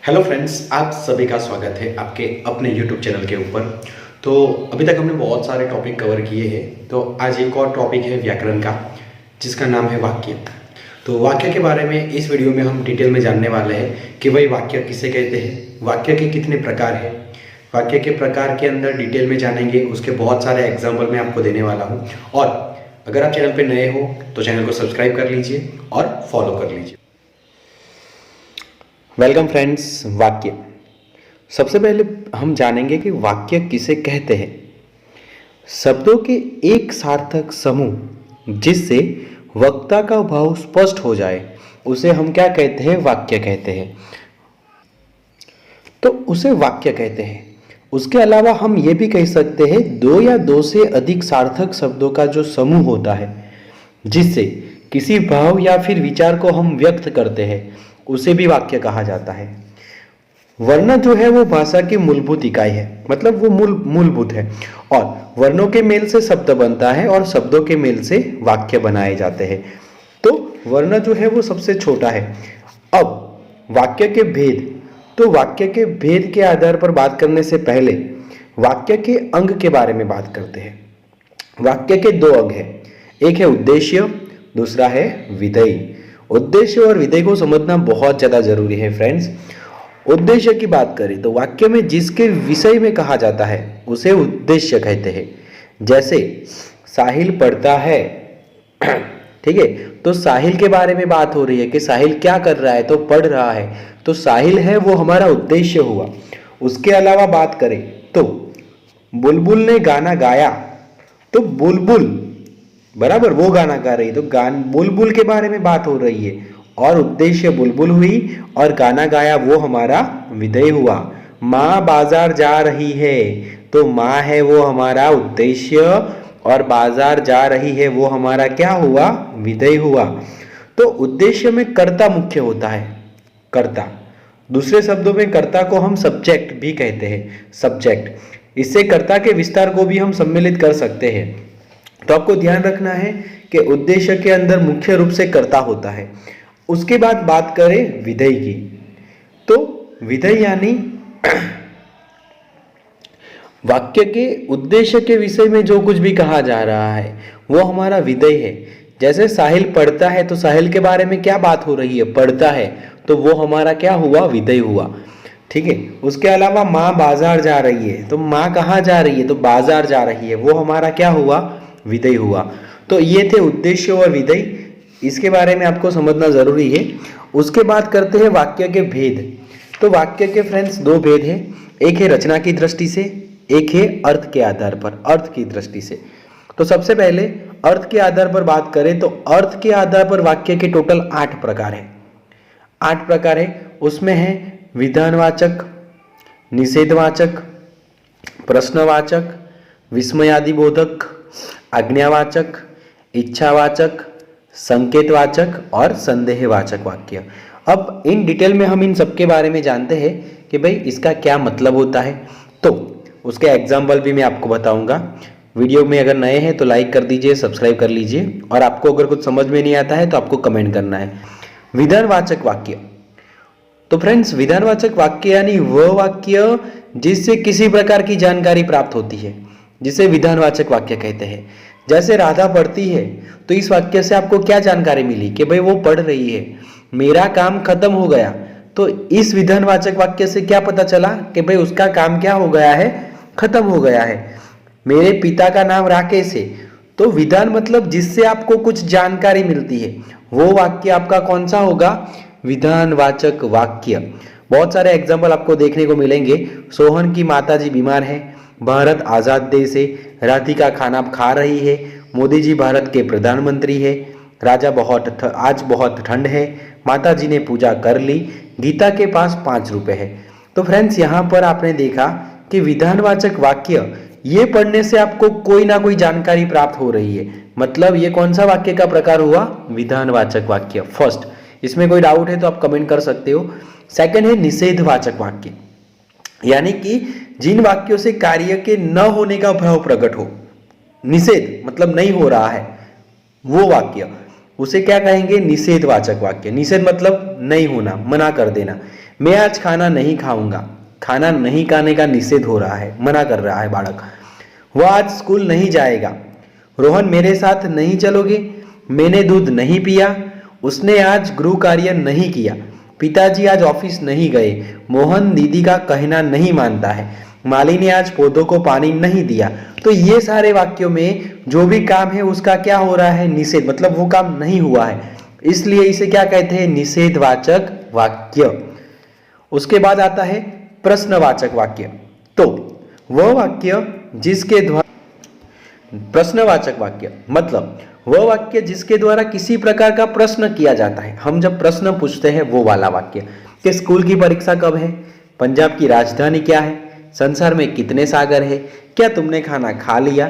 Hello friends, आप सभी का स्वागत है आपके अपने यूट्यूब चैनल के ऊपर। तो अभी तक हमने बहुत सारे टॉपिक कवर किए हैं। तो आज एक और टॉपिक है व्याकरण का, जिसका नाम है वाक्य। तो वाक्य के बारे में इस वीडियो में हम डिटेल में जानने वाले हैं कि भाई वाक्य किसे कहते हैं, वाक्य के कितने प्रकार हैं, वाक्य के प्रकार के अंदर डिटेल में जानेंगे। उसके बहुत सारे एग्जाम्पल मैं आपको देने वाला हूँ। और अगर आप चैनल पर नए हो तो चैनल को सब्सक्राइब कर लीजिए और फॉलो कर लीजिए। Welcome friends. वाक्य, सबसे पहले हम जानेंगे कि वाक्य किसे कहते हैं। शब्दों के एक सार्थक समूह जिससे वक्ता का भाव स्पष्ट हो जाए उसे हम क्या कहते हैं? वाक्य कहते हैं। तो उसे वाक्य कहते हैं। उसके अलावा हम ये भी कह सकते हैं दो या दो से अधिक सार्थक शब्दों का जो समूह होता है जिससे किसी भाव या फिर विचार को हम व्यक्त करते हैं उसे भी वाक्य कहा जाता है। वर्ण जो है वो भाषा की मूलभूत इकाई है, मतलब वो मूलभूत है। और वर्णों के मेल से शब्द बनता है और शब्दों के मेल से वाक्य बनाए जाते हैं। तो वर्ण जो है वो सबसे छोटा है। अब वाक्य के भेद, तो वाक्य के भेद के आधार पर बात करने से पहले वाक्य के अंग के बारे में बात करते हैं। वाक्य के दो अंग हैं, एक है उद्देश्य, दूसरा है विधेय। उद्देश्य और विधेय को समझना बहुत ज्यादा जरूरी है फ्रेंड्स। उद्देश्य की बात करें तो वाक्य में जिसके विषय में कहा जाता है उसे उद्देश्य कहते हैं। जैसे साहिल पढ़ता है, ठीक है, तो साहिल के बारे में बात हो रही है कि साहिल क्या कर रहा है, तो पढ़ रहा है, तो साहिल है वो हमारा उद्देश्य हुआ। उसके अलावा बात करें तो बुलबुल ने गाना गाया, तो बुलबुल बराबर वो गाना गा रही है, तो बुलबुल के बारे में बात हो रही है और उद्देश्य बुलबुल हुई और गाना गाया वो हमारा विधेय हुआ। माँ बाजार जा रही है, तो माँ है वो हमारा उद्देश्य और बाजार जा रही है वो हमारा क्या हुआ? विधेय हुआ। तो उद्देश्य में कर्ता मुख्य होता है, कर्ता। दूसरे शब्दों में कर्ता को हम सब्जेक्ट भी कहते हैं, सब्जेक्ट। इससे कर्ता के विस्तार को भी हम सम्मिलित कर सकते हैं। तो आपको ध्यान रखना है कि उद्देश्य के अंदर मुख्य रूप से कर्ता होता है। उसके बाद बात करें विधेय की, तो विधेय यानी वाक्य के उद्देश्य के विषय में जो कुछ भी कहा जा रहा है वो हमारा विधेय है। जैसे साहिल पढ़ता है, तो साहिल के बारे में क्या बात हो रही है? पढ़ता है, तो वो हमारा क्या हुआ? विधेय हुआ। ठीक है। उसके अलावा माँ बाजार जा रही है, तो माँ कहाँ जा रही है? तो बाजार जा रही है, वो हमारा क्या हुआ? विधेय हुआ। तो ये थे उद्देश्य और विधेय, इसके बारे में आपको समझना जरूरी है। उसके बाद करते हैं वाक्य के भेद। तो वाक्य के फ्रेंड्स दो भेद हैं, एक है रचना की दृष्टि से, एक है अर्थ के आधार पर, अर्थ की दृष्टि से। तो सबसे पहले अर्थ के आधार पर बात करें तो अर्थ के आधार पर वाक्य के टोटल 8 प्रकार है। 8 प्रकार है। उसमें है विधानवाचक, निषेधवाचक, प्रश्नवाचक, विस्मयादिबोधक, आज्ञावाचक, इच्छावाचक, संकेतवाचक और संदेहवाचक वाक्य। अब इन डिटेल में हम इन सबके बारे में जानते हैं कि भाई इसका क्या मतलब होता है। तो उसके एग्जाम्पल भी मैं आपको बताऊंगा। वीडियो में अगर नए हैं तो लाइक कर दीजिए, सब्सक्राइब कर लीजिए, और आपको अगर कुछ समझ में नहीं आता है तो आपको कमेंट करना है। विधानवाचक वाक्य, तो फ्रेंड्स विधानवाचक वाक्य यानी वह वाक्य जिससे किसी प्रकार की जानकारी प्राप्त होती है, जिसे विधानवाचक वाक्य कहते हैं। जैसे राधा पढ़ती है, तो इस वाक्य से आपको क्या जानकारी मिली कि भाई वो पढ़ रही है। मेरा काम खत्म हो गया, तो इस विधानवाचक वाक्य से क्या पता चला कि भाई उसका काम क्या हो गया है? खत्म हो गया है। मेरे पिता का नाम राकेश है, तो विधान मतलब जिससे आपको कुछ जानकारी मिलती है, वो वाक्य आपका कौन सा होगा? विधानवाचक वाक्य। बहुत सारे एग्जाम्पल आपको देखने को मिलेंगे। सोहन की माताजी बीमार है, भारत आजाद देश है, राधिका खाना खा रही है, मोदी जी भारत के प्रधानमंत्री है, राजा आज बहुत ठंड है, माता जी ने पूजा कर ली, गीता के पास 5 रुपए है। तो फ्रेंड्स यहाँ पर आपने देखा कि विधानवाचक वाक्य ये पढ़ने से आपको कोई ना कोई जानकारी प्राप्त हो रही है। मतलब ये कौन सा वाक्य का प्रकार हुआ? विधानवाचक वाक्य फर्स्ट। इसमें कोई डाउट है तो आप कमेंट कर सकते हो। सेकंड है निषेधवाचक वाक्य, यानी कि जिन वाक्यों से कार्य के न होने का भाव प्रकट हो, निषेध मतलब नहीं हो रहा है वो वाक्य, उसे क्या कहेंगे? निषेधवाचक वाक्य। निषेध मतलब नहीं होना, मना कर देना। मैं आज खाना नहीं खाऊंगा, खाना नहीं खाने का निषेध हो रहा है, मना कर रहा है बालक। वह आज स्कूल नहीं जाएगा। रोहन मेरे साथ नहीं चलोगे? मैंने दूध नहीं पिया। उसने आज गृह कार्य नहीं किया। पिताजी आज ऑफिस नहीं गए। मोहन दीदी का कहना नहीं मानता है। माली ने आज पौधों को पानी नहीं दिया। तो ये सारे वाक्यों में जो भी काम है उसका क्या हो रहा है? निषेध, मतलब वो काम नहीं हुआ है, इसलिए इसे क्या कहते हैं? निषेधवाचक वाक्य। उसके बाद आता है प्रश्नवाचक वाक्य। तो वह वाक्य जिसके द्वारा, प्रश्नवाचक वाक्य मतलब वह वाक्य जिसके द्वारा किसी प्रकार का प्रश्न किया जाता है। हम जब प्रश्न पूछते हैं वो वाला वाक्य कि स्कूल की परीक्षा कब है, पंजाब की राजधानी क्या है, संसार में कितने सागर है, क्या तुमने खाना खा लिया,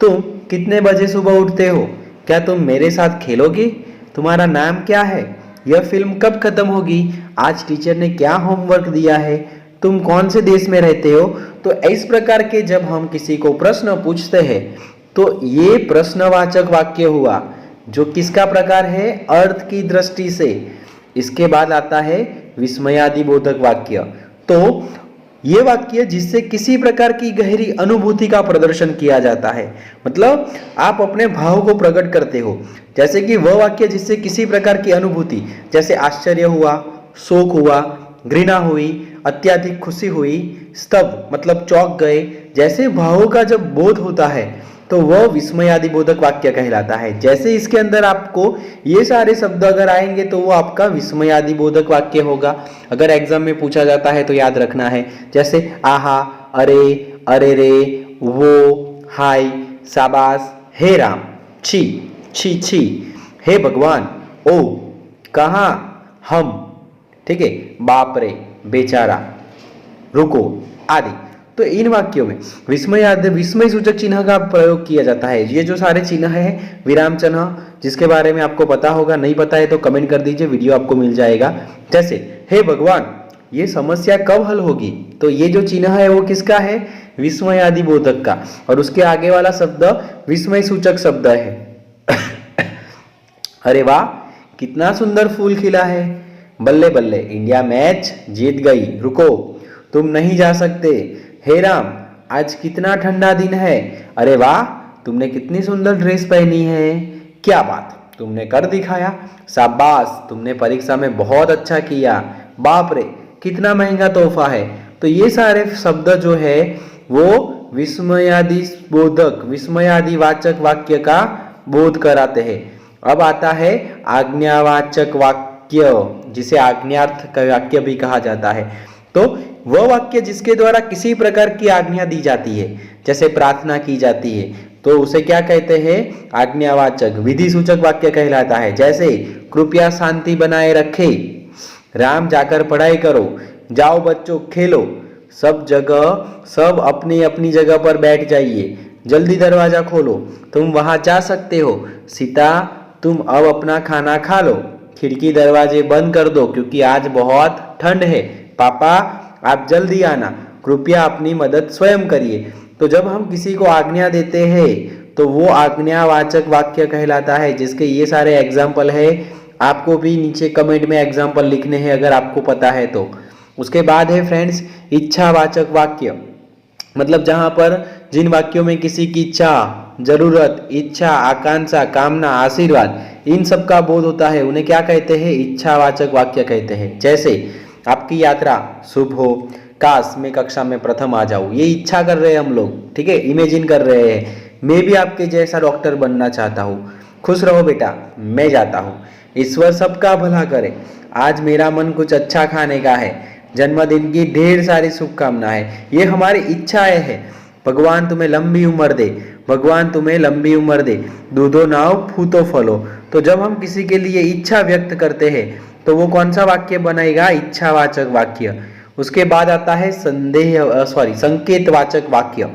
तुम कितने बजे सुबह उठते हो, क्या तुम मेरे साथ खेलोगे, तुम्हारा नाम क्या है, यह फिल्म कब खत्म होगी, आज टीचर ने क्या होमवर्क दिया है, तुम कौन से देश में रहते हो। तो इस प्रकार के जब हम किसी को प्रश्न पूछते हैं तो ये प्रश्नवाचक वाक्य हुआ, जो किसका प्रकार है? अर्थ की दृष्टि से। इसके बाद आता है विस्मयादिबोधक वाक्य। तो ये वाक्य जिससे किसी प्रकार की गहरी अनुभूति का प्रदर्शन किया जाता है, मतलब आप अपने भाव को प्रकट करते हो। जैसे कि वह वाक्य जिससे किसी प्रकार की अनुभूति, जैसे आश्चर्य हुआ, शोक हुआ, घृणा हुई, अत्यधिक खुशी हुई, स्तब्ध मतलब चौंक गए, जैसे भावों का जब बोध होता है तो वह विस्मयादिबोधक वाक्य कहलाता है। जैसे इसके अंदर आपको ये सारे शब्द अगर आएंगे तो वो आपका विस्मयादिबोधक वाक्य होगा। अगर एग्जाम में पूछा जाता है तो याद रखना है, जैसे आहा, अरे, अरे रे, वो, हाय, शाबाश, हे राम, छी, छी छी, हे भगवान, ओ, कहाँ, हम, ठीक है, बाप रे, बेचारा, रुको आदि। तो इन वाक्यों में विस्मय सूचक चिन्ह का प्रयोग किया जाता है। ये जो सारे चिन्ह है, विराम चिन्ह, जिसके बारे में आपको पता होगा, नहीं पता है तो कमेंट कर दीजिए, वीडियो आपको मिल जाएगा। जैसे हे भगवान, ये समस्या कब हल होगी, तो ये जो चिन्ह है वो किसका है? विस्मयादिबोधक का। और उसके आगे वाला शब्द विस्मय सूचक शब्द है। अरे वाह, कितना सुंदर फूल खिला है, बल्ले बल्ले, इंडिया मैच जीत गई, रुको, तुम नहीं जा सकते, हे राम, आज कितना ठंडा दिन है, अरे वाह, तुमने कितनी सुंदर ड्रेस पहनी है, क्या बात, तुमने कर दिखाया, शाबाश, तुमने परीक्षा में बहुत अच्छा किया, बाप रे, कितना महंगा तोहफा है। तो ये सारे शब्द जो है वो विस्मयादिबोधक, विस्मयादिवाचक वाक्य का बोध कराते हैं। अब आता है आज्ञावाचक वाक्य, जिसे आज्ञार्थ का वाक्य भी कहा जाता है। तो वह वाक्य जिसके द्वारा किसी प्रकार की आज्ञा दी जाती है, जैसे प्रार्थना की जाती है, तो उसे क्या कहते हैं? आज्ञावाचक, विधि सूचक वाक्य कहलाता है। जैसे कृपया शांति बनाए रखे, राम जाकर पढ़ाई करो, जाओ बच्चों खेलो, सब जगह सब अपनी अपनी जगह पर बैठ जाइए, जल्दी दरवाजा खोलो, तुम वहां जा सकते हो, सीता तुम अब अपना खाना खा लो, खिड़की दरवाजे बंद कर दो क्योंकि आज बहुत ठंड है, पापा आप जल्दी आना, कृपया अपनी मदद स्वयं करिए। तो जब हम किसी को आज्ञा देते हैं तो वो आज्ञावाचक वाक्य कहलाता है, जिसके ये सारे एग्जाम्पल है। आपको भी नीचे कमेंट में एग्जाम्पल लिखने हैं अगर आपको पता है तो। उसके बाद है फ्रेंड्स इच्छावाचक वाक्य, मतलब जहां पर जिन वाक्यों में किसी की इच्छा, जरूरत, इच्छा, आकांक्षा, कामना, आशीर्वाद, इन सब का बोध होता है, उन्हें क्या कहते हैं? इच्छावाचक वाक्य कहते हैं। जैसे आपकी यात्रा शुभ हो, काश मैं कक्षा में प्रथम आ जाऊं, ये इच्छा कर रहे हैं हम लोग, ठीक है, इमेजिन कर रहे हैं, मैं भी आपके जैसा डॉक्टर बनना चाहता हूँ, खुश रहो बेटा, मैं जाता हूँ, ईश्वर सबका भला करे, आज मेरा मन कुछ अच्छा खाने का है, जन्मदिन की ढेर सारी शुभकामनाएं, ये हमारी इच्छाएं हैं, भगवान तुम्हें लंबी उम्र दे, भगवान तुम्हें लंबी उम्र दे, दूधो नाव फूतो फलो। तो जब हम किसी के लिए इच्छा व्यक्त करते हैं तो वो कौन सा वाक्य बनेगा? इच्छावाचक वाक्य। उसके बाद आता है संकेतवाचक वाक्य।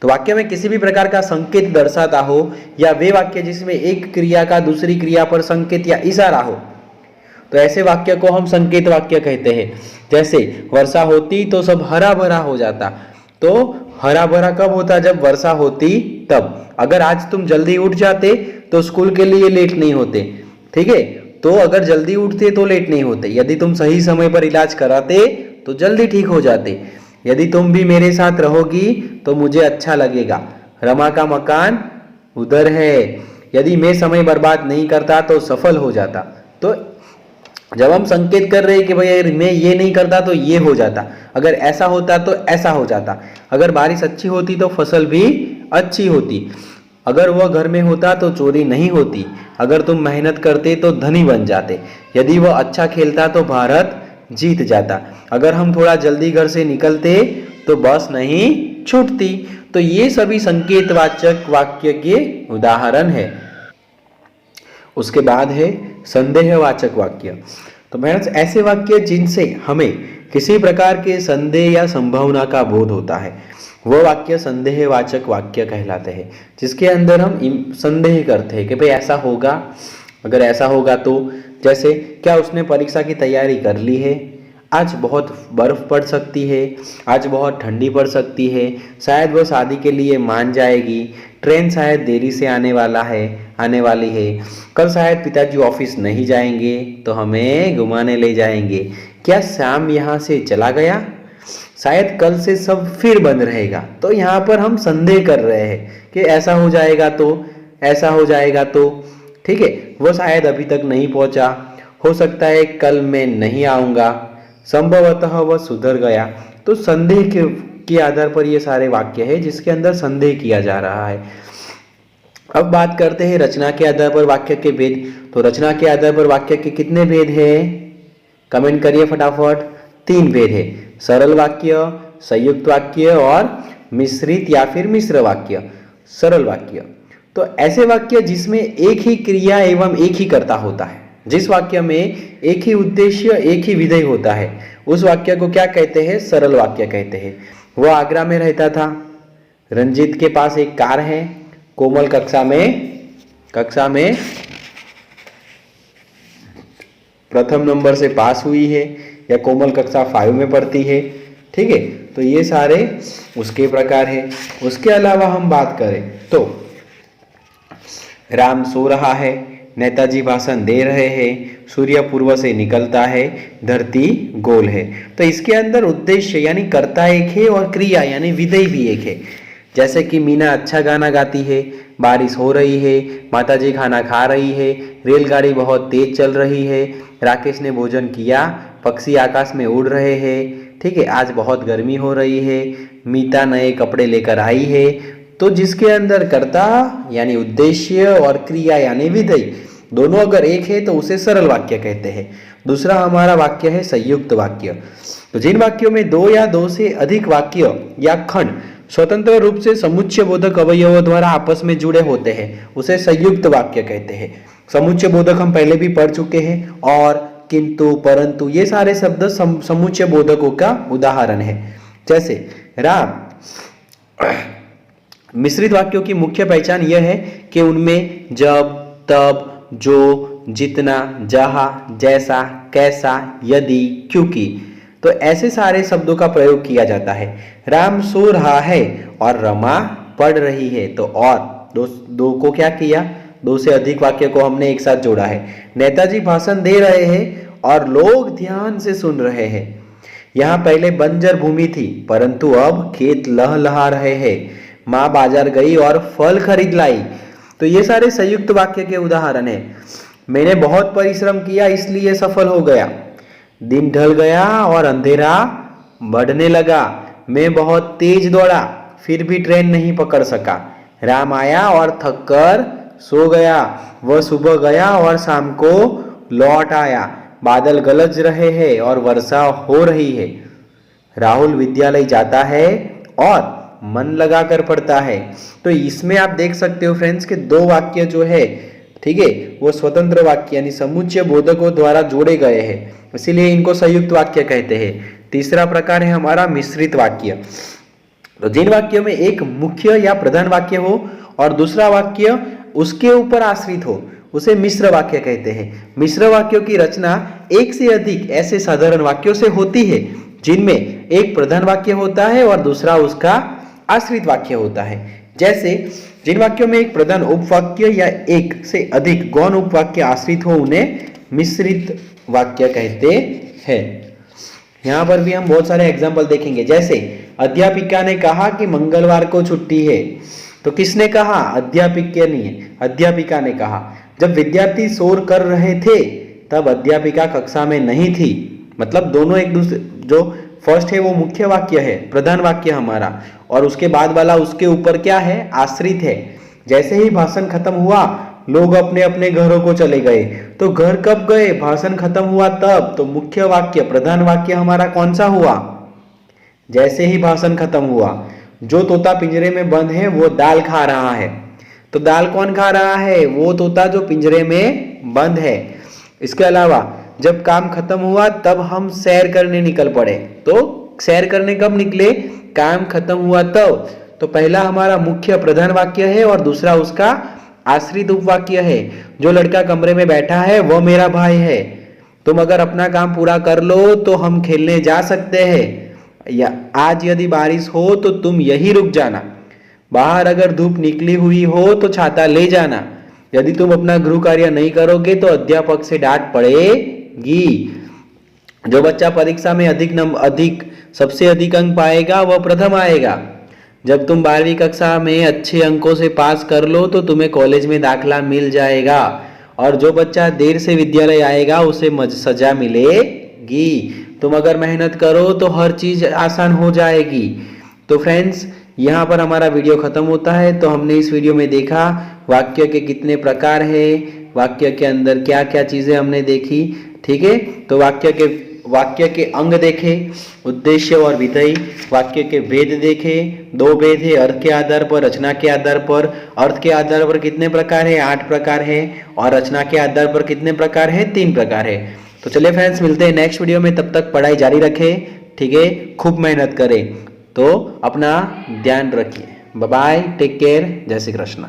तो वाक्य में किसी भी प्रकार का संकेत दर्शाता हो, या वे वाक्य जिसमें एक क्रिया का दूसरी क्रिया पर संकेत या इशारा हो, तो ऐसे वाक्य को हम संकेत वाक्य कहते हैं। जैसे वर्षा होती तो सब हरा भरा हो जाता, तो हरा भरा कब होता? जब वर्षा होती तब। अगर आज तुम जल्दी उठ जाते तो स्कूल के लिए लेट नहीं होते, ठीक है। तो अगर जल्दी उठते तो लेट नहीं होते, यदि तुम सही समय पर इलाज कराते तो जल्दी ठीक हो जाते। यदि तुम भी मेरे साथ रहोगी तो मुझे अच्छा लगेगा, रमा का मकान उधर है। यदि मैं समय बर्बाद नहीं करता तो सफल हो जाता। तो जब हम संकेत कर रहे हैं कि भाई मैं ये नहीं करता तो ये हो जाता, अगर ऐसा होता तो ऐसा हो जाता, अगर बारिश अच्छी होती तो फसल भी अच्छी होती, अगर वह घर में होता तो चोरी नहीं होती, अगर तुम मेहनत करते तो धनी बन जाते, यदि वह अच्छा खेलता तो भारत जीत जाता, अगर हम थोड़ा जल्दी घर से निकलते तो बस नहीं छूटती। तो ये सभी संकेतवाचक वाक्य के उदाहरण है। उसके बाद है संदेहवाचक वाक्य। तो फ्रेंड्स, ऐसे वाक्य जिनसे हमें किसी प्रकार के संदेह या संभावना का बोध होता है वह वाक्य संदेहवाचक वाक्य कहलाते हैं, जिसके अंदर हम संदेह करते हैं कि भाई ऐसा होगा, अगर ऐसा होगा तो, जैसे क्या उसने परीक्षा की तैयारी कर ली है, आज बहुत बर्फ पड़ सकती है, आज बहुत ठंडी पड़ सकती है, शायद वह शादी के लिए मान जाएगी, ट्रेन शायद देरी से आने वाली है, कल शायद पिताजी ऑफिस नहीं जाएंगे तो हमें घुमाने ले जाएंगे, क्या श्याम यहाँ से चला गया, शायद कल से सब फिर बंद रहेगा। तो यहाँ पर हम संदेह कर रहे हैं कि ऐसा हो जाएगा तो, ऐसा हो जाएगा तो, ठीक है, वो शायद अभी तक नहीं पहुंचा, हो सकता है कल मैं नहीं आऊँगा, संभवतः वह सुधर गया। तो संदेह के आधार पर ये सारे वाक्य है जिसके अंदर संदेह किया जा रहा है। अब बात करते हैं रचना के आधार पर वाक्य के भेद। तो रचना के आधार पर वाक्य के कितने भेद हैं? कमेंट करिए फटाफट। 3 भेद है, सरल वाक्य, संयुक्त वाक्य और मिश्रित या फिर मिश्र वाक्य। सरल वाक्य तो ऐसे वाक्य जिसमें एक ही क्रिया एवं एक ही कर्ता होता है, जिस वाक्य में एक ही उद्देश्य एक ही विधेय होता है, उस वाक्य को क्या कहते हैं? सरल वाक्य कहते हैं। वह आगरा में रहता था, रंजीत के पास एक कार है, कोमल कक्षा में प्रथम नंबर से पास हुई है, या कोमल कक्षा 5 में पढ़ती है, ठीक है। तो ये सारे उसके प्रकार है। उसके अलावा हम बात करें तो राम सो रहा है, नेताजी भाषण दे रहे हैं, सूर्य पूर्व से निकलता है, धरती गोल है। तो इसके अंदर उद्देश्य यानी कर्ता एक है और क्रिया यानी विधेय भी एक है। जैसे कि मीना अच्छा गाना गाती है, बारिश हो रही है, माताजी खाना खा रही है, रेलगाड़ी बहुत तेज चल रही है, राकेश ने भोजन किया, पक्षी आकाश में उड़ रहे हैं, ठीक है, आज बहुत गर्मी हो रही है, मीता नए कपड़े लेकर आई है। तो जिसके अंदर कर्ता यानी उद्देश्य और क्रिया यानी विधेय दोनों अगर एक है तो उसे सरल वाक्य कहते हैं। दूसरा हमारा वाक्य है संयुक्त वाक्य। तो जिन वाक्यों में 2 या 2 से अधिक वाक्य या खंड स्वतंत्र रूप से समुच्चय बोधक अवयवों द्वारा आपस में जुड़े होते हैं उसे संयुक्त वाक्य कहते हैं। समुच्चय बोधक हम पहले भी पढ़ चुके हैं, और, किंतु, परंतु ये सारे शब्द समुच्चय बोधकों का उदाहरण है। जैसे राम। मिश्रित वाक्यों की मुख्य पहचान यह है कि उनमें जब, तब, जो, जितना, जहाँ, जैसा, कैसा, यदि, क्योंकि, तो ऐसे सारे शब्दों का प्रयोग किया जाता है। राम सो रहा है और रमा पढ़ रही है, तो और दो को क्या किया? 2 से अधिक वाक्य को हमने एक साथ जोड़ा है। नेताजी भाषण दे रहे हैं और लोग ध्यान से सुन रहे हैं। यहाँ पहले बंजर भूमि थी परंतु अब खेत लहलहा रहे हैं। माँ बाजार गई और फल खरीद लाई। तो ये सारे संयुक्त वाक्य के उदाहरण हैं। मैंने बहुत परिश्रम किया इसलिए सफल हो गया। दिन ढल गया और अंधेरा बढ़ने लगा। मैं बहुत तेज दौड़ा फिर भी ट्रेन नहीं पकड़ सका। राम आया और थक कर सो गया। वह सुबह गया और शाम को लौट आया। बादल गरज रहे हैं और वर्षा हो रही है। राहुल विद्यालय जाता है और मन लगा कर पढ़ता है। तो इसमें आप देख सकते हो फ्रेंड्स कि 2 वाक्य जो है, ठीक है, वो स्वतंत्र वाक्य यानी समुच्चय बोधकों द्वारा जोड़े गए हैं, इसीलिए इनको संयुक्त वाक्य कहते हैं। तीसरा प्रकार है हमारा मिश्रित वाक्य। तो जिन वाक्यों में एक मुख्य या प्रधान वाक्य हो और दूसरा वाक्य उसके ऊपर आश्रित हो उसे मिश्र वाक्य कहते हैं। मिश्र वाक्यों की रचना एक से अधिक ऐसे साधारण वाक्यों से होती है जिनमें एक प्रधान वाक्य होता है और दूसरा उसका आश्रित वाक्य होता है। जैसे जिन वाक्यों में एक प्रधान उपवाक्य या एक से अधिक गौण उपवाक्य आश्रित हो उन्हें मिश्रित वाक्य कहते हैं। यहाँ पर भी हम बहुत सारे एग्जाम्पल देखेंगे। जैसे अध्यापिका ने कहा कि मंगलवार को छुट्टी है, तो किसने कहा? अध्यापिका नहीं, अध्यापिका ने कहा। जब विद्यार्थी शोर कर रहे थे तब अध्यापिका कक्षा में नहीं थी। मतलब दोनों एक दूसरे, जो फर्स्ट है वो मुख्य वाक्य है, प्रधान वाक्य हमारा, और उसके बाद वाला उसके ऊपर क्या है? आश्रित है। जैसे ही भाषण खत्म हुआ लोग अपने अपने घरों को चले गए। तो घर कब गए? भाषण खत्म हुआ तब। तो मुख्य वाक्य, प्रधान वाक्य हमारा कौन सा हुआ? जैसे ही भाषण खत्म हुआ। जो तोता पिंजरे में बंद है वो दाल खा रहा है। तो दाल कौन खा रहा है? वो तोता जो पिंजरे में बंद है। इसके अलावा जब काम खत्म हुआ तब हम सैर करने निकल पड़े। तो सैर करने कब निकले? काम खत्म हुआ तब। तो पहला हमारा मुख्य प्रधान वाक्य है और दूसरा उसका आश्रित उपवाक्य है। जो लड़का कमरे में बैठा है वो मेरा भाई है। तुम अगर अपना काम पूरा कर लो तो हम खेलने जा सकते हैं, या आज यदि बारिश हो तो तुम यही रुक जाना। बाहर अगर धूप निकली हुई हो तो छाता ले जाना। यदि तुम अपना गृह कार्य नहीं करोगे तो अध्यापक से डांट पड़ेगी। जो बच्चा परीक्षा में सबसे अधिक अंक पाएगा वह प्रथम आएगा। जब तुम 12वीं कक्षा में अच्छे अंकों से पास कर लो तो तुम्हें कॉलेज में दाखला मिल जाएगा। और जो बच्चा देर से विद्यालय आएगा उसे सजा मिलेगी। तुम अगर मेहनत करो तो हर चीज आसान हो जाएगी। तो फ्रेंड्स, यहाँ पर हमारा वीडियो खत्म होता है। तो हमने इस वीडियो में देखा वाक्य के कितने प्रकार है, वाक्य के अंदर क्या क्या चीजें हमने देखी। ठीक है, तो वाक्य के अंग देखे, उद्देश्य और विधेय, वाक्य के भेद देखे। 2 भेद है, अर्थ के आधार पर, रचना के आधार पर। अर्थ के आधार पर कितने प्रकार है? 8 प्रकार है। और रचना के आधार पर कितने प्रकार है? 3 प्रकार है। तो चलिए फ्रेंड्स, मिलते हैं नेक्स्ट वीडियो में। तब तक पढ़ाई जारी रखें। ठीक है, खूब मेहनत करें। तो अपना ध्यान रखिए। बाय बाय, टेक केयर, जय श्री कृष्ण।